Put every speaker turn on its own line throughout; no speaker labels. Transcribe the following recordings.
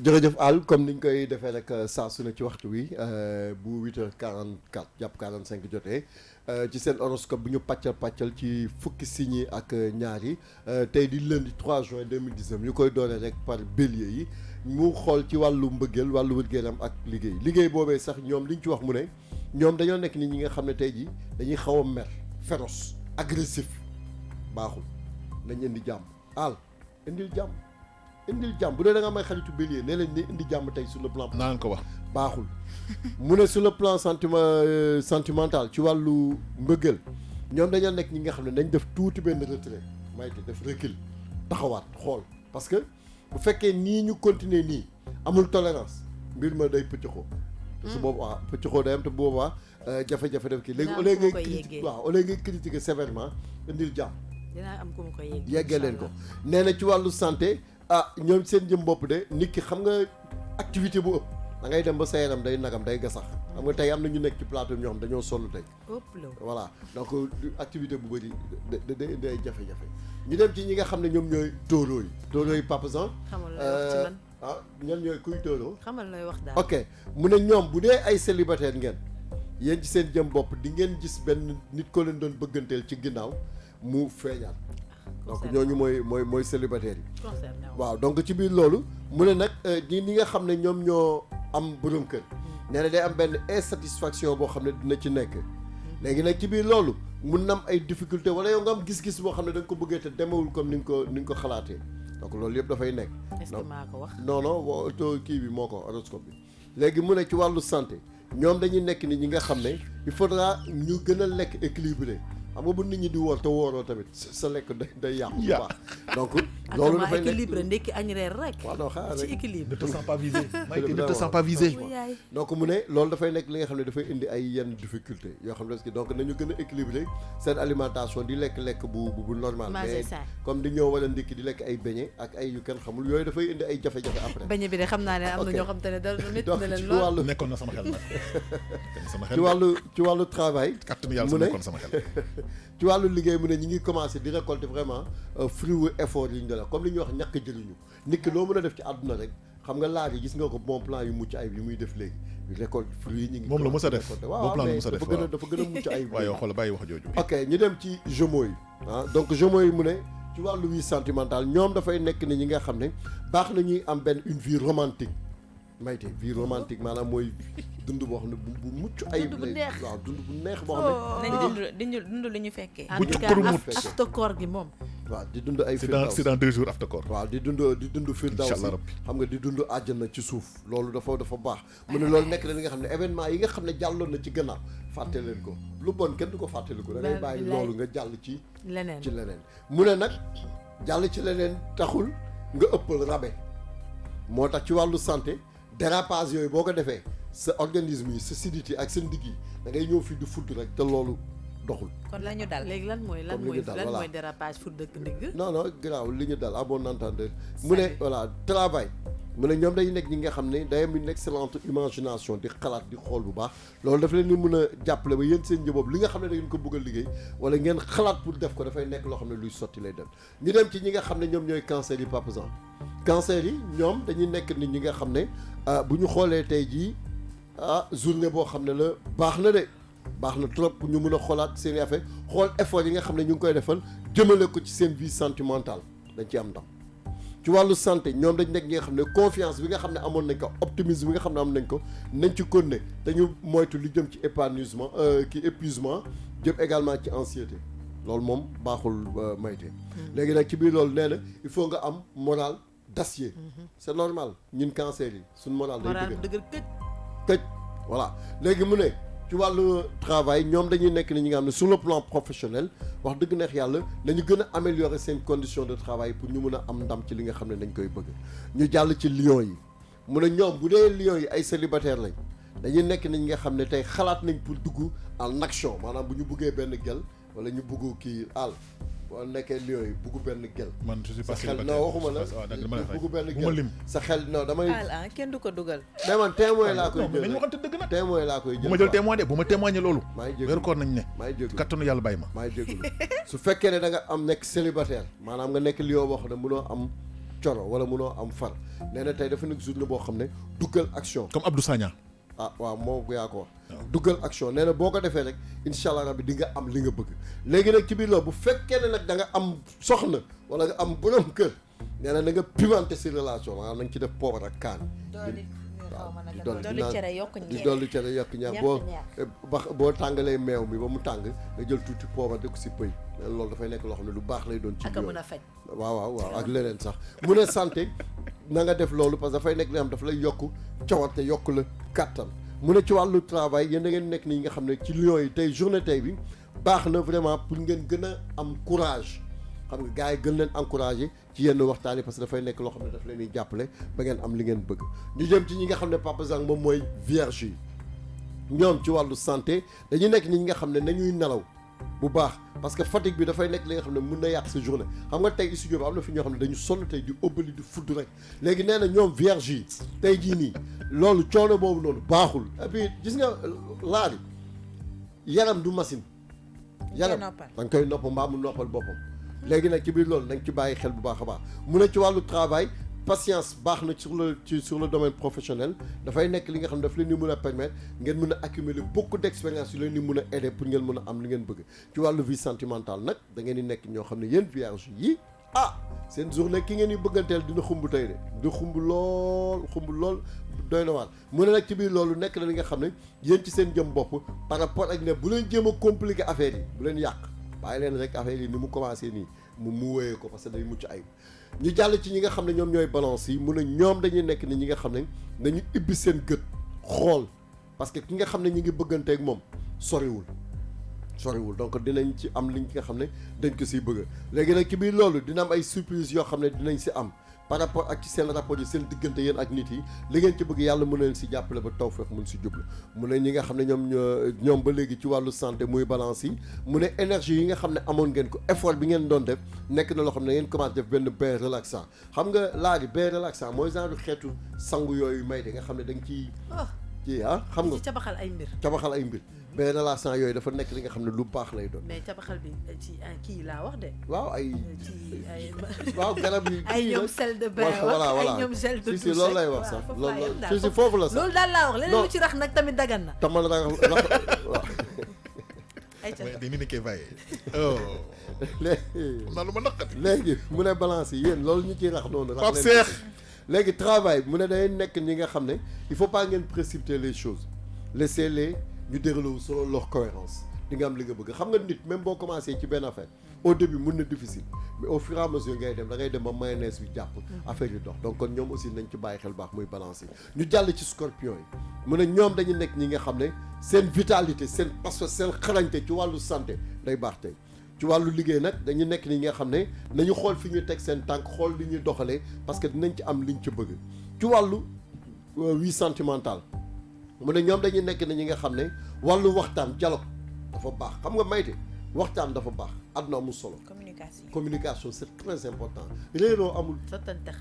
jërëjëf Al comme niñ koy defee rek saa su ne ci waxtu wi bu 8h44 jàpp 45 jotee ci seen horoscope bi ñu pàccal ci fukki signes yi ak ñaar yi tey di lundi 3 juin 2019 ñu koy dooree rek par bélier yi mu xool ci wàllu mbëggeel wàllu wér-gu-yaram ak liggéey boobee sax ñoom liñ ci wax mu ne ñoom dañoo nekk nit ñi nga xam ne tey jii dañuy xaw a mer féroce agressif baaxul nañ indi jàmm Al indil jàmm bu dee da nga may xaritu bélier nee leen ne indi jàmm tey sur le plan.
naa leen ko wax
baaxul mu ne sur le plan sentimental ci wàllu mbëggeel ñoom dañoo nekk ñi nga xam ne dañ def tuuti benn retrait mayte def recul taxawaat xool parce que bu fekkee nii ñu continuer nii amul tolérance mbir ma day pëccëxoo te su boobaa pëccëxoo day am te boobaa jafe-jafe def kii léegi au lieu ngay critiquer waaw au lieu ngay critiquer sévèrement indil jàmm
dinaa am ku mu koy
yeggee leen ko nee na ci wàllu santé ñoom seen jëm bopp de nit ki xam nga activité bu ëpp da ngay dem ba sa yaram day nagam day gasax xam nga tey am na ñu nekk ci plateau ñoo xam dañoo sonn tey voilà donc activité bu bëri day indi ay jafe-jafe ñu dem ci ñi nga xam ne ñoom ñooy tóoroo yi Papa Jean
xamal lay wax ci man
ñan ñooy kuy tóoroo
xamal lay wax daal
ok mu ne ñoom bu dee ay célibataire ngeen yéen ci seen jëm bopp di ngeen gis benn nit ko leen doon bëgganteel ci ginnaaw mu feeñaat donc ñooñu mooy célibataire yi waaw donc ci biir loolu mu ne nag ñi nga xam ne ñoom ñoo am borom kër nee na day am benn insatisfaction boo xam ne dina ci nekk léegi nag ci biir loolu mun na am ay difficulté wala yow nga am gis-gis boo xam ne da nga ko bëggee te demewul comme ni nga ko xalaatee donc loolu yëpp dafay nekk
est-ce que maa ko wax
non kii bi moo ko horoscope bi léegi mu ne ci wàllu santé ñoom dañuy nekk ni ñi nga xam ne il faudra ñu gën a lekk équilibré xam nga bu nit ñi di woor te wooroo tamit sa lekk day yàqu bu baax donc loolu dafay nekk
équilibre ndekki añ reer rek
waaw non xaaral rek
ci équilibre
ne te sens pas visé Maïté ne te sens pas visé
donc mu ne loolu dafay nekk li nga xam ne dafay indi ay yenn difficulté yoo xam ne donc nañu gën a équilibré seen alimentation di lekk bu normal mais comme di ñëw wala ndikki di lekk ay beñe ak ay yu kenn xamul yooyu dafay indi ay jafe-jafe après
beñe bi de xam naa ne am na ñoo xam te ne dara métti na leen
lool
lool
nekkoon na sama xel nag
ci wàllu travail
kàttanu yàlla sa nekkoon sama xel
ci wàllu liggéey mu ne ñi ngi commencé di récolter vraiment fruit wu effort yi ñu def comme li ñuy wax ñàkk jëriñu nit ki loo mën a def ci àdduna rek xam nga laaj yi gis nga ko bon plan yu mucc ayib yi muy def léegi récolte fruit yi ñu ngi
moom la mës a def
waaw
bon plan la
mais
mës a def
dafa gën a mucc ayib
waaw yow xool bàyyi wax jooju
ok ñu dem ci Gémeaux yi donc Gémeaux yi mu ne ci wàllu vie sentimentale ñoom dafay nekk ni ñi nga xam ne baax na ñuy am benn une vie romantique Maïté vie romantique maanaam mooy dund boo xam ne bu mucc ayib lay waaw dund bu neex boo xam
nañ dund li ñu fekkee
en tout cas after koor gi moom
waaw di dund ay
c'est dans 2 jours after koor
waaw di dund firdaws
inchallah rabbi
xam nga di dund àjjana ci suuf loolu dafa baax mu ne loolu nekk na li nga xam ne événement yi nga xam ne jàlloon na ci gannaaw fàtte leen ko lu bon kenn du ko fàttaliku da ngay bàyyi loolu nga jàll ci leneen mu ne nag jàll ci leneen taxul nga ëppal rabe moo tax ci wàllu santé dérapage yooyu boo ko defee sa organisme yi sa sidit yi ak sa ndigg yi da ngay ñëw fii di fudd rek te loolu doxul.
kon la ñu dal
léegi lan mooy dérapage fudd ak ndigg.
non garaaw li ñu dal à bon entendeur mu ne voilà travail mu ne ñoom dañu nekk ñi nga xam ne day am une excellente imagination di xalaat di xool bu baax loolu dafa leen ni mën a jàppale ba yéen seen njaboot li nga xam ne da ngeen ko bëgg a liggéey wala ngeen xalaat pour def ko dafay nekk loo xam ne luy sotti lay dem ñu dem ci ñi nga xam ne ñoom ñooy cancer yi Papa Jean cancer yi ñoom dañuy nekk nit ñi nga xam ne bu ñu xoolee tey jii journée boo xam ne la baax na trop pour ñu mën a xoolaat seen i affaire xool effort yi nga xam ne ñu ngi koy defal jëmale ko ci seen vie sentimentale dañ ci am ndam ci wàllu santé ñoom dañ nekk ñi nga xam ne confiance bi nga xam ne amoon nañ ko optimisme bi nga xam ne am nañ ko nañ ci continuer dañu moytu lu jëm ci épuisement jëm également ci anxiété loolu moom baaxul Maïté léegi nag ci biir loolu nee na il faut nga am moral d'acier c'est normal ñun cancer yi suñ moral day
dëgër
këj voilà léegi mu ne ci wàllu travail ñoom dañuy nekk ni ñi nga xam ne sur le plan professionnel wax dëgg neex yàlla nañu gën a améliorer seen conditions de travail pour ñu mën a am ndam ci li nga xam ne dañ koy bëgg ñu jàll ci lion yi mu ne ñoom bu dee lion yi ay célibataire lañ dañuy nekk ni ñi nga xam ne tey xalaat nañ pour dugg en action maanaam bu ñu buggee benn gel wala ñu bugg kii àll boo nekkee lion yi bugg benn gel
man je suis pas
sa xel non waxuma la bugg benn gel sa xel non damay
kenn du ko dugal
mais man témoin laa koy jël
nañu waxante dëgg nag
témoin laa koy jël
bu ma jël témoin de bu ma témoigné loolu
maa ngi
weeru koor nañ ne
maa ngi jégalu
kattanu yàlla bàyyi ma
maa ngi jégalu su fekkee ne da nga am nekk célibataire maanaam nga nekk lion boo xam ne mënoo am coro wala munoo am far nee na tey dafa nekk journée boo xam ne duggal action.
comme Abdou Sagna.
ah waaw moo yaa ko wax duggal action nee na boo ko defee rek incha allah rabbi di nga am li nga bëgg léegi nag ci biir loolu bu fekkee ne nag da nga am soxna wala nga am borom kër nee na nga pimenté si relation maanaam na nga ci def poobar ak kaan
dolli cere yokk ñeex
di dolli cere yokk ñeex boo tàngalee meew mi ba mu tàng nga jël tuuti poobar def ko si pëy loolu dafay nekk loo xam ne lu baax lay doon ci
ak a mën a faj
waaw ak leneen sax mu ne santé na nga def loolu parce que dafay nekk li nga xam dafa lay yokk cawarte yokk la kàttan mu ne ci wàllu travail yéen da ngeen nekk nii nga xam ne ci Lions yi tey journée tey bi baax na vraiment pour ngeen gën a am courage xam nga gars yi gën leen encouragé ci yenn waxtaan yi parce que dafay nekk loo xam ne daf leen di jàppale ba ngeen am li ngeen bëgg ñu jëm ci ñi nga xam ne Papa Zang moom mooy vierge yi ñoom ci wàllu santé dañuy nekk ñi nga xam ne nañuy nelaw bu baax parce que fatigue bi dafay nekk li nga xam ne mën na yàq sa journée xam nga tey studio bi am na fi ñoo xam ne dañu sonn tey di ëbbali di fudd rek léegi nee na ñoom vierge yi tey jii nii loolu coono boobu noonu baaxul et puis gis nga laali yaram du machine yaram da nga koy nopp mbaa mu noppal boppam léegi nag ci biir loolu nañ ci bàyyi xel bu baax a baax mu ne ci wàllu travail patience baax na sur le domaine professionnel dafay nekk li nga xam ne daf leen di mën a permettre ngeen mën a accumuler beaucoup d'expérience yu leen di mën a aider pour ngeen mën a am li ngeen bëgg ci wàllu vie sentimentale nag da ngeen di nekk ñoo xam ne yéen vierge yi seen journée ki ngeen di bëgganteel dina xumb tey de di xumb lool doy na waar mu ne nag ci biir loolu nekk na li nga xam ne yéen ci seen jëm bopp par rapport ak ne bu leen jéem a compliquer affaire yi bu leen yàq bàyyi leen rek affaire yi ni mu commencé nii mu wéyee ko parce que day mucc ayib ñu jàll ci ñi nga xam ne ñoom ñooy balance yi mu ne ñoom dañuy nekk ni ñi nga xam ne dañu ibbi seen gët xool parce que ki nga xam ne ñi ngi bëgganteeg moom soriwul donc dinañ ci am li nga xam ne dañ ko siy bëgg léegi nag ci biir loolu dina am ay surprise yoo xam ne dinañ si am par rapport ak ci seen rapport yi seen diggante yéen ak nit yi li ngeen ci bëgg yàlla mën na leen si jàppale ba tawfeex mun si jublu mu ne ñi nga xam ne ñoom ba léegi ci wàllu santé muy balance yi mu ne énergie yi nga xam ne amoon ngeen ko effort bi ngeen doon def nekk na loo xam ne ngeen commencé def benn bain relaxant xam nga laaj bain relaxant mooy genre xeetu sangu yooyu may de nga xam ne da nga ciy xam nga cabaxal ay mbir bain relaxant yooyu dafa nekk li nga xam ne lu baax lay doon.
mais cabaxal bi ci kii laa wax de.
waaw waaw garab yi.
ay ñoom sel de bain ay ñoom gel de douche
si loolu lay wax sax loolu si foofu la sax.
loolu daal laa wax leneen lu ci rax nag tamit dagan na.
tamal rax waaw.
ay ca
mais dañu nekkee vaillé.
léegi.
naa lu ma naqati.
léegi mu ne balance yi yéen loolu ñu ciy rax noonu. rax
Pape Cheikh.
léegi travail mu ne day nekk ñi nga xam ne il faut pas ngeen précipiter les choses laissez-les ñu déroulé selon leur cohérence di nga am li nga bëgg xam nga nit même boo commencé ci benn affaire au début mun na difficile mais au fur et à mesure ngay dem da ngay dem ba mayonnaise bi jàpp affaire yu dox donc kon ñoom aussi nañ ci bàyyi xel baax muy balance yi ñu jàll ci scorpion yi mu ne ñoom dañu nekk ñi nga xam ne seen vitalité seen parce que seen xarañte ci wàllu santé day baax tey ci wàllu liggéey nag dañu nekk ni nga xam ne nañu xool fi ñu teg seen tànk xool li ñuy doxalee parce que dinañ ci am liñ ci bëgg ci wàllu vie sentimentale mu ne ñoom dañuy nekk ni ñi nga xam ne wàllu waxtaan dialogue dafa baax xam nga mayte waxtaan dafa baax àdduna amul solo communication c'est très important réeroo amul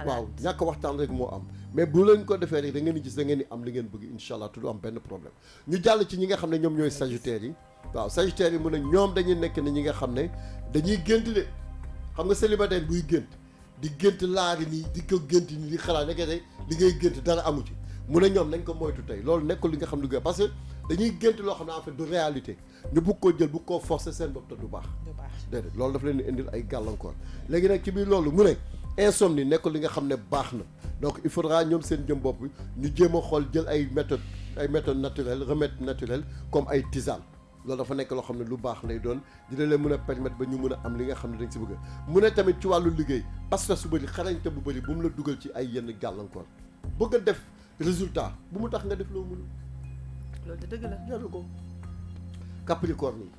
waaw ñàkk waxtaan rek moo am mais bu leen ko defee rek da ngeen di gis da ngeen di am li ngeen bëgg incha allah te du am benn problème ñu jàll ci ñi nga xam ne ñoom ñooy sagittaires yi waaw sagittaires yi mu ne ñoom dañuy nekk ni ñi nga xam ne dañuy gént de xam nga célibataire buy gént di gént laari nii di ko gént nii di xalaat nekkee li ngay gént dara amu ci mu ne ñoom nañ ko moytu tey loolu nekkul li nga xam ne parce que dañuy gént loo xam ne en fait du réalité ñu bugg koo jël bugg koo forcer seen bopp te du baax déedéet loolu dafa leen di indil ay gàllankoor léegi nag ci biir loolu mu ne insomnie nekkul li nga xam ne baax na donc il faudra ñoom seen jëm bopp ñu jéem a xool jël ay méthodes naturelles remèdes naturels comme ay tisane loolu dafa nekk loo xam ne lu baax lay doon dina leen mën a permettre ba ñu mën a am li nga xam ne dañ si bëgg mu ne tamit ci wàllu liggéey parce que su bëri xarañte bu bëri bu mu la dugal ci ay yenn gàllankoor bëgg a def résultat bu mu tax nga def loo mënul
loolu de dëgg la
jaru ko Capricorne yi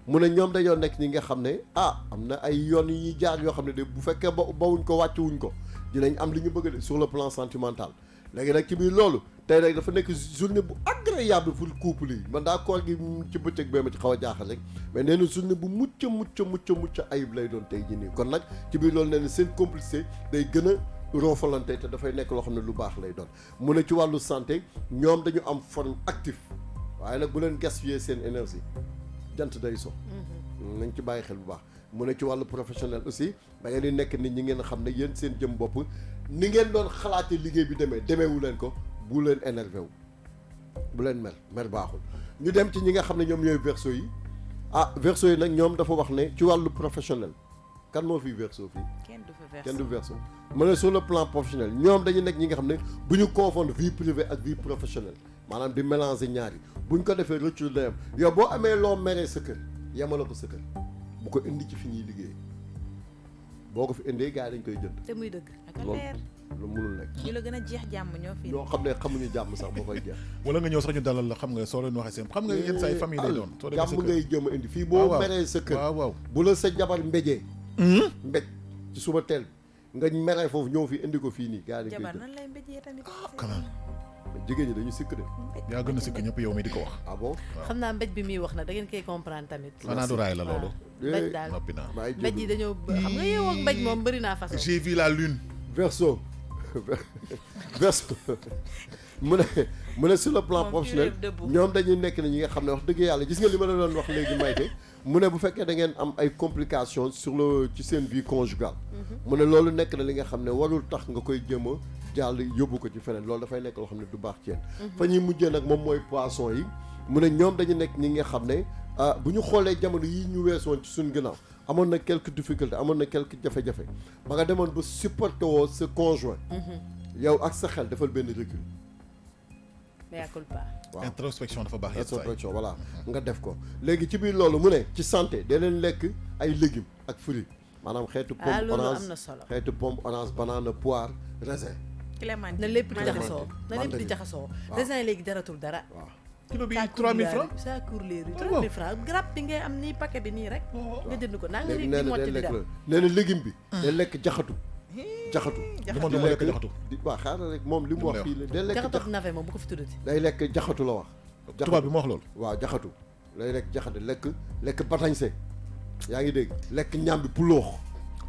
mu ne ñoom dañoo nekk ñi nga xam ne am na ay yoon yi ñuy jaar yoo xam ne de bu fekkee bawuñ ko wàccuwuñ ko dinañ am li ñu bëgg de sur le plan sentimental léegi nag ci biir loolu tey rek dafa nekk journée bu agréable pour couple yi man daa koor gi ci bëccëg bee ma ci xaw a jaaxal rek mais nee na journée bu mucc ayib lay doon tey jii nii kon nag ci biir loolu nee na seen complicité day gën a roofalante te dafay nekk loo xam ne lu baax lay doon mu ne ci wàllu santé ñoom dañu am forme active waaye nag bu leen gaspiller seen énergie jant day so nañ ci bàyyi xel bu baax mu ne ci wàllu professionnel aussi da ngeen di nekk nit ñi ngeen xam ne yéen seen jëm bopp ni ngeen doon xalaatee liggéey bi demeewu leen ko bu leen énervé wu bu leen mer baaxul. ñu dem ci ñi nga xam ne ñoom ñooy verseau yi verseau yi nag ñoom dafa wax ne ci wàllu professionnel kan moo fi verseau fii. kenn du verseau ma ne sur le plan professionnel ñoom dañu nekk ñi nga xam ne bu ñu confondre vie privée ak vie professionnelle maanaam di mélanger ñaari buñ ko defee rëccu day am yow boo amee loo meree sa kër yemale ko sa kër bu ko indi ci fi ñuy liggéey boo ko fi indee gars yi dañ koy jënd.
te muy dëgg.
ak leer
lu munul nekk.
ñu la gën a jeex jàmm ñoo fi.
ñoo xam ne xamuñu jàmm sax boo koy jeex.
wala nga ñëw sax ñu dalal la xam nga soo leen waxee seen xam nga yenn saa yi famille lay doon. soo demee sa
jàmm
kër
ngay jëm a indi fii boo meree sa kër.
waaw
bu la sa jabar mbéjee. mbéj ci suba teel nga meree foofu ñëw fi indi ko fii nii gars yi dañ koy
jabar
jënd.
nan lay mbéjee tamit.
quand même
jigéen ñi dañu sikk de.
yaa gën a sikk ñëpp yow mi di ko wax.
ah bon.
xam naa mbéj bi muy wax nag da ngeen koy comprendre tamit.
xanaa du raay la loolu.
mbéj daal
noppi naa.
mbéj yi dañoo xam nga yow ak mbéj moom bëri naa façon.
j'ai vu la lune.
verseau verseau mu ne sur le plan professionnel ñoom dañuy nekk ne ñi nga xam ne wax dëgg yàlla gis nga li ma la doon wax léegi Mayte mu ne bu fekkee da ngeen am ay complications ci seen vie conjugale mu ne loolu nekk na li nga xam ne warul tax nga koy jëm a jàll yóbbu ko ci feneen loolu dafay nekk loo xam ne du baax ci yéen fa ñuy mujjee nag moom mooy poisson yi mu ne ñoom dañu nekk ñi nga xam ne bu ñu xoolee jamono yi ñu weesoon ci suñ ginnaaw amoon na quelques difficultés amoon na quelques jafe-jafe ba nga demoon ba supporté woo sa conjoint yow ak sa xel defal benn recul
mais yàqul pas.
waaw
introspection dafa baax yenn saa yi.
introspection voilà nga def ko léegi ci biir loolu mu ne ci santé da leen lekk ay légumes ak fruits maanaam xeetu pomme
loolu
orange
am na solo.
xeetu pomme orange banane poire raisin
clémentine
na lépp di
Mandarine.
jaxasoo na lépp di jaxasoo.
waaw.
raisin léegi jaratul dara.
waaw
kilo bi
ça
3000 francs.
ça court les rues
waaw.
3000 francs garab bi ngay am nii paquet bi nii rek. nga jënd ko naa nga
léegi
di
nee na
motti
day
di
lekk
dem.
nee na légume bi day lekk jaxatu jaxatu
dama dama lekk jaxatu.
di waaw xaaral rek moom li mu wax fii la day lekk
jaxatu navet moom bu ko fi tuddati.
day lekk jaxatu la wax
tubaab bi ma wax loolu.
waaw jaxatu lay lekk jaxatu lekk batañse yaa ngi dégg lekk ñambi puloox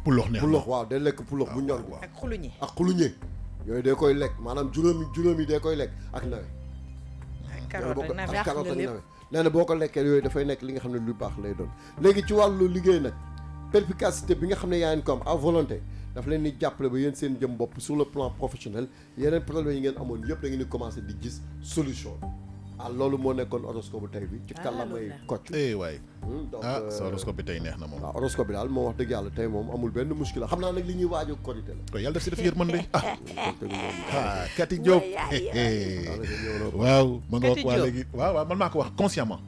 puloox neex na.
puloox waaw day lekk puloox bu ñor
waaw.
ak xuluñi
ak xuluñe yooyu day koy lekk maanaam juróomi day koy lekk ak nawe
ak carotte ak navet.
ak carotte ak
lépp.
nawe nee na boo ko lekkee yooyu dafay nekk li nga xam ne lu baax lay doon léegi ci wàllu liggéey nag perspicacité bi nga xam ne yaa ngi ko am à volonté dafa leen di jàppale ba yéen seen jëm bopp sur le plan professionnel yeneen problème yi ngeen amoon yëpp da ngeen di commencé di gis solution loolu moo nekkoon horoscope bu tey bi ci kàllaamay kocc
waay.
donc
sa horoscope bi tey neex na moom.
waaw horoscope bi daal moo wax dëgg yàlla tey moom amul benn muskila xam naa nag li ñuy waaj a korité la
kon yàlla def si def yërmande ah Kati Diop.
waaw
waaw ma nga wax
Kati
waa
Diop.
léegi waaw man maa ko wax consciemment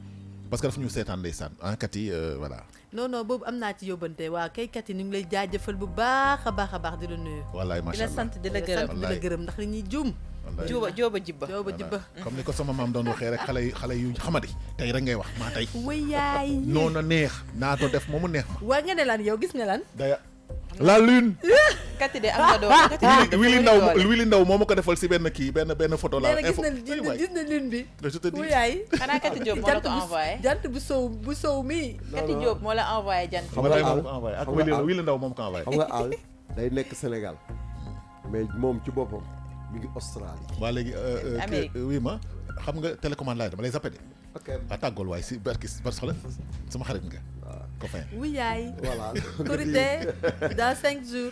parce que daf ñu seetaan ndeysaan Kati voilà.
non boobu am naa ci yóbbante waa kay kat yi ñu ngi lay jaajëfal bu baax a baax di la nuyu.
wallaay
di
macha
la
allah
sant di la gërëm
di la gërëm ndax li ñuy juum.
wallaay.
jóoba jibba
jooba jibba.
comme ni ko sama maam doon waxee rek xale yu xamadi tey rek ngay wax maa tey.
wayaay.
noonu na neex naa ko def moomu neex ma.
waa nga ne lan yow gis nga lan.
daya la lune.
Kati de am nga doom Kati de
Willy Ndaw moo ma ko defal si benn kii benn photo la.
nee na gis na lune bi.
je te dis
wayaay.
xanaa Kati Diop moo la ko envoyé
jant bu sow mi.
Kati Diop moo la envoyé jant
xam nga tey moom ko envoyé ak Willy Ndaw moom ko envoyé.
xam nga àll day nekk Sénégal mais moom ci boppam mi ngi Australie.
waa léegi
Amérique.
oui ma xam nga télécommande laay dama lay zappé de.
ok
a tàggool waaye si barkis bar soxla sama xarit nga.
waaw
copain.
wayaay.
voilà.
Korité dans 5 jours.